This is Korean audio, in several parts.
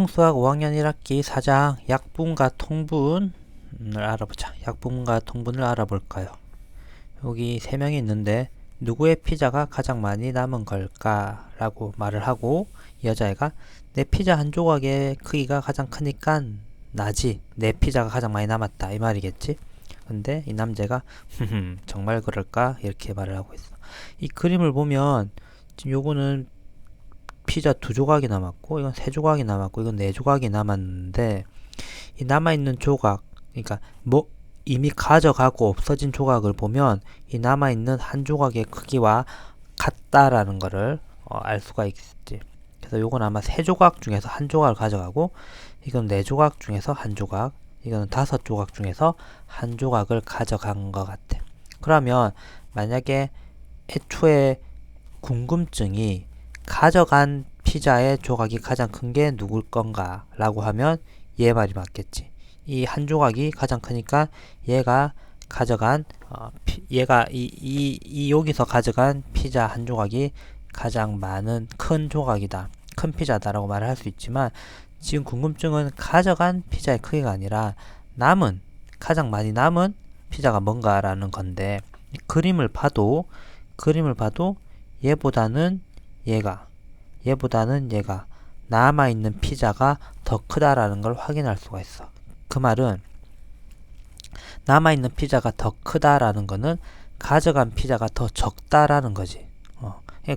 수학 5학년 1학기 4장 약분과 통분을 알아보자. 약분과 통분을 알아볼까요? 여기 세 명이 있는데 누구의 피자가 가장 많이 남은 걸까? 라고 말을 하고 이 여자애가 내 피자 한 조각의 크기가 가장 크니까 나지. 내 피자가 가장 많이 남았다. 이 말이겠지? 근데 이 남자가 정말 그럴까? 이렇게 말을 하고 있어. 이 그림을 보면 지금 요거는 피자 두 조각이 남았고 이건 세 조각이 남았고 이건 네 조각이 남았는데 이 남아있는 조각, 그러니까 뭐 이미 가져가고 없어진 조각을 보면 이 남아있는 한 조각의 크기와 같다라는 거를 알 수가 있지. 그래서 요건 아마 세 조각 중에서 한 조각을 가져가고 이건 네 조각 중에서 한 조각, 이거는 다섯 조각 중에서 한 조각을 가져간 것 같아. 그러면 만약에 애초에 궁금증이 가져간 피자의 조각이 가장 큰 게 누굴 건가 라고 하면 얘 말이 맞겠지. 이 한 조각이 가장 크니까 얘가 가져간 얘가 여기서 가져간 피자 한 조각이 가장 많은 큰 조각이다, 큰 피자다라고 말을 할 수 있지만 지금 궁금증은 가져간 피자의 크기가 아니라 남은, 가장 많이 남은 피자가 뭔가라는 건데 그림을 봐도 얘보다는 얘가 남아있는 피자가 더 크다라는 걸 확인할 수가 있어. 그 말은 남아있는 피자가 더 크다라는 거는 가져간 피자가 더 적다라는 거지.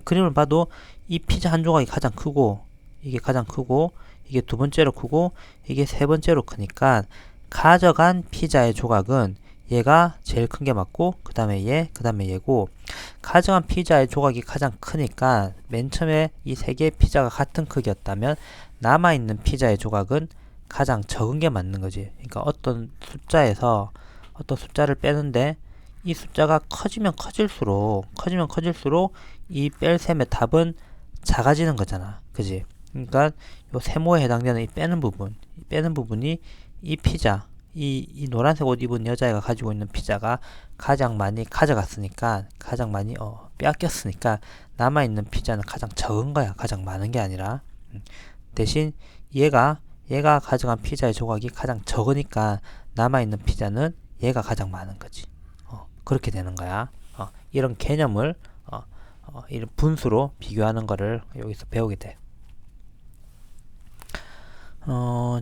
그림을 봐도 이 피자 한 조각이 가장 크고 이게 가장 크고 이게 두 번째로 크고 이게 세 번째로 크니까 가져간 피자의 조각은 얘가 제일 큰 게 맞고 그 다음에 얘, 그 다음에 얘고 가져간 피자의 조각이 가장 크니까 맨 처음에 이 세 개의 피자가 같은 크기였다면 남아있는 피자의 조각은 가장 적은 게 맞는 거지. 그러니까 어떤 숫자를 빼는데 이 숫자가 커지면 커질수록 이 뺄 셈의 답은 작아지는 거잖아. 그지? 그러니까 요 세모에 해당되는 이 빼는 부분이 이 피자, 이 노란색 옷 입은 여자애가 가지고 있는 피자가 가장 많이 가져갔으니까, 가장 많이 빼앗겼으니까 남아있는 피자는 가장 적은 거야. 가장 많은 게 아니라. 대신 얘가 가져간 피자의 조각이 가장 적으니까 남아있는 피자는 얘가 가장 많은 거지. 그렇게 되는 거야. 이런 개념을 이런 분수로 비교하는 거를 여기서 배우게 돼.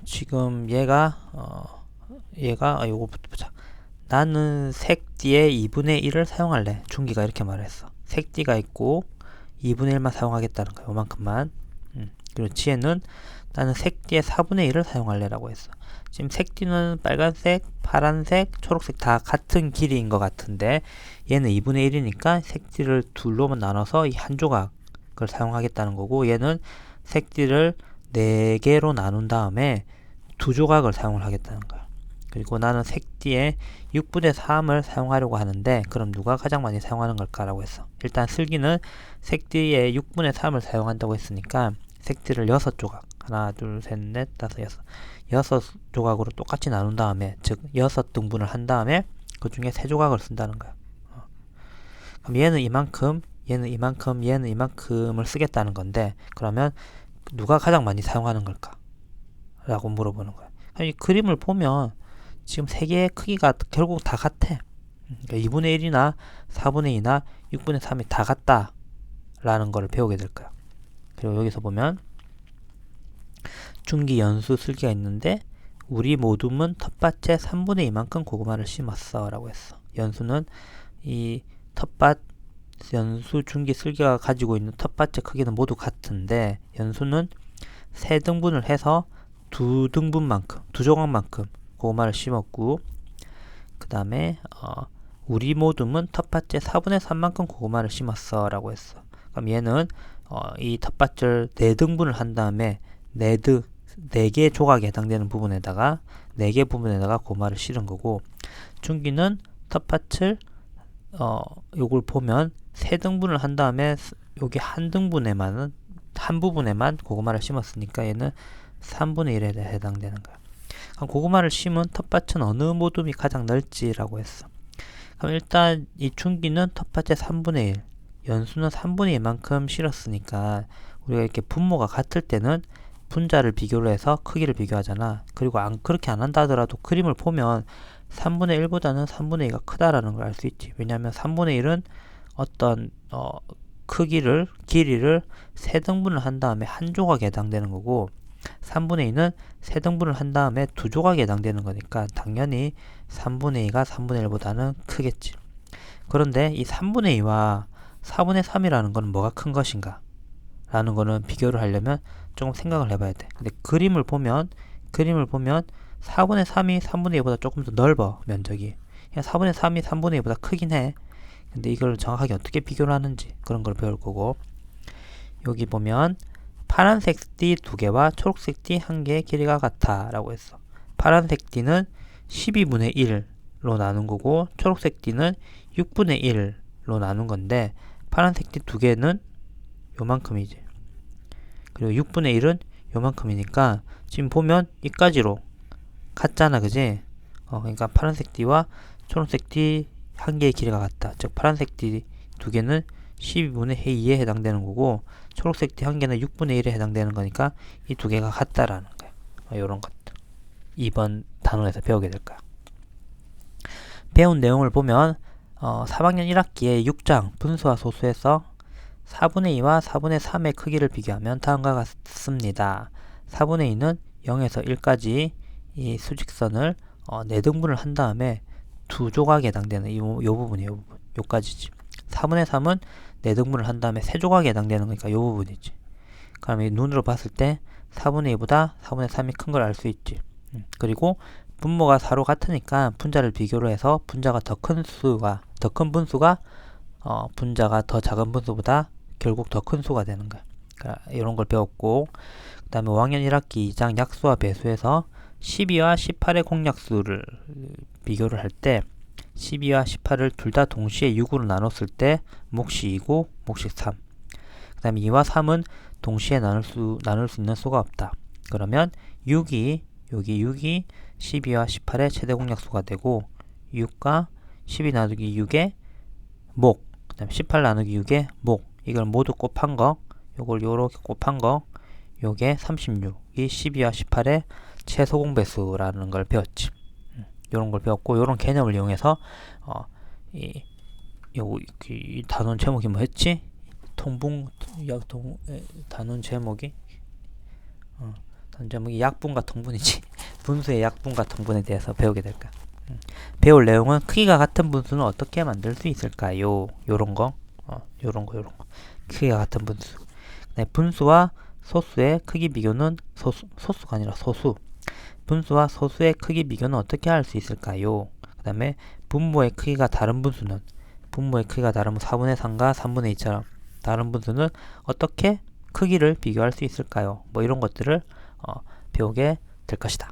지금 얘가 요거부터 보자. 나는 색띠의 2분의 1을 사용할래. 준기가 이렇게 말했어. 색띠가 있고 2분의 1만 사용하겠다는 거야. 요만큼만. 그리고 지혜는 나는 색띠의 4분의 1을 사용할래 라고 했어. 지금 색띠는 빨간색, 파란색, 초록색 다 같은 길이인 것 같은데 얘는 2분의 1이니까 색띠를 둘로만 나눠서 이 한 조각을 사용하겠다는 거고 얘는 색띠를 4개로 나눈 다음에 두 조각을 사용을 하겠다는 거야. 그리고 나는 색띠의 6분의 3을 사용하려고 하는데 그럼 누가 가장 많이 사용하는 걸까라고 했어. 일단 슬기는 색띠의 6분의 3을 사용한다고 했으니까 색띠를 6조각, 하나 둘 셋 넷 다섯 여섯 조각으로 똑같이 나눈 다음에, 즉 6등분을 한 다음에 그 중에 3조각을 쓴다는 거야. 그럼 얘는 이만큼, 얘는 이만큼, 얘는 이만큼을 쓰겠다는 건데 그러면 누가 가장 많이 사용하는 걸까? 라고 물어보는 거야. 이 그림을 보면 지금 세 개의 크기가 결국 다 같아. 그러니까 2분의 1이나 4분의 2나 6분의 3이 다 같다 라는 걸 배우게 될 거야. 그리고 여기서 보면 중기, 연수, 슬기가 있는데 우리 모둠은 텃밭에 3분의 2만큼 고구마를 심었어 라고 했어. 연수는 이 텃밭, 연수, 중기, 슬기가 가지고 있는 텃밭의 크기는 모두 같은데 연수는 3등분을 해서 2등분만큼, 2조각만큼 고구마를 심었고 그 다음에 우리 모둠은 텃밭에 4분의 3만큼 고구마를 심었어 라고 했어. 그럼 얘는 이 텃밭을 4등분을 한 다음에 4개 조각에 해당되는 부분에다가 4개 부분에다가 고구마를 실은 거고 중기는 텃밭을 요걸 보면 3등분을 한 다음에 여기 한 부분에만 고구마를 심었으니까 얘는 3분의 1에 해당되는 거야. 그럼 고구마를 심은 텃밭은 어느 모둠이 가장 넓지라고 했어. 그럼 일단 이 중기는 텃밭의 3분의 1, 연수는 3분의 2만큼 실었으니까 우리가 이렇게 분모가 같을 때는 분자를 비교를 해서 크기를 비교하잖아. 그리고 그렇게 안 한다 하더라도 그림을 보면 3분의 1보다는 3분의 2가 크다라는 걸 알 수 있지. 왜냐하면 3분의 1은 어떤 크기를, 길이를 3등분을 한 다음에 한 조각에 해당되는 거고, 3분의 2는 3등분을 한 다음에 2조각에 해당되는 거니까 당연히 3분의 2가 3분의 1보다는 크겠지. 그런데 이 3분의 2와 4분의 3이라는 건 뭐가 큰 것인가? 라는 거는 비교를 하려면 조금 생각을 해봐야 돼. 근데 그림을 보면 4분의 3이 3분의 2보다 조금 더 넓어, 면적이. 그냥 4분의 3이 3분의 2보다 크긴 해. 근데 이걸 정확하게 어떻게 비교를 하는지 그런 걸 배울 거고, 여기 보면 파란색 띠 2개와 초록색 띠 1개의 길이가 같아 라고 했어. 파란색 띠는 12분의 1로 나눈 거고, 초록색 띠는 6분의 1로 나눈 건데, 파란색 띠 2개는 요만큼이지. 그리고 6분의 1은 요만큼이니까 지금 보면 이까지로 같잖아, 그지? 그러니까 파란색 띠와 초록색 띠 1개의 길이가 같다. 즉 파란색 띠 2개는 12분의 2에 해당되는 거고, 초록색 띠 1개는 6분의 1에 해당되는 거니까 이 2개가 같다라는 거야. 이런 것들 2번 단원에서 배우게 될 거야. 배운 내용을 보면 3학년 1학기에 6장 분수와 소수에서 4분의 2와 4분의 3의 크기를 비교하면 다음과 같습니다. 4분의 2는 0에서 1까지 이 수직선을 4등분을 한 다음에 2조각에 해당되는 요 부분이 요 부분. 요까지지. 4분의 3은 4등분을 한 다음에 3조각에 해당되는 거니까 요 부분이지. 그럼 눈으로 봤을 때 4분의 2보다 4분의 3이 큰 걸 알 수 있지. 그리고 분모가 서로 같으니까 분자를 비교로 해서 분자가 더 큰 분수가 분자가 더 작은 분수보다 결국 더 큰 수가 되는 거야. 그러니까 이런 걸 배웠고, 그 다음에 5학년 1학기 2장 약수와 배수에서 12와 18의 공약수를 비교를 할 때 12와 18을 둘 다 동시에 6으로 나눴을 때 몫이 2고 몫이 3. 그 다음에 2와 3은 동시에 나눌 수 있는 수가 없다. 그러면 6이 12와 18의 최대 공약수가 되고, 6과 12 나누기 6의 목, 그 다음에 18 나누기 6의 목, 이걸 모두 곱한 거, 요걸 요렇게 곱한 거, 요게 36이 12와 18의 최소 공배수라는 걸 배웠지. 요런 걸 배웠고, 요런 개념을 이용해서 이 단원 제목이 뭐였지? 단원 제목이 약분과 통분이지. 분수의 약분과 통분에 대해서 배우게 될 거야. 배울 내용은 크기가 같은 분수는 어떻게 만들 수 있을까요? 요런 거. 크기가 같은 분수. 네, 분수와 소수의 크기 비교는 소수가 아니라 소수. 분수와 소수의 크기 비교는 어떻게 할 수 있을까요? 그 다음에 분모의 크기가 다른 분수는, 분모의 크기가 다르면 4분의 3과 3분의 2처럼 다른 분수는 어떻게 크기를 비교할 수 있을까요? 뭐 이런 것들을 배우게 될 것이다.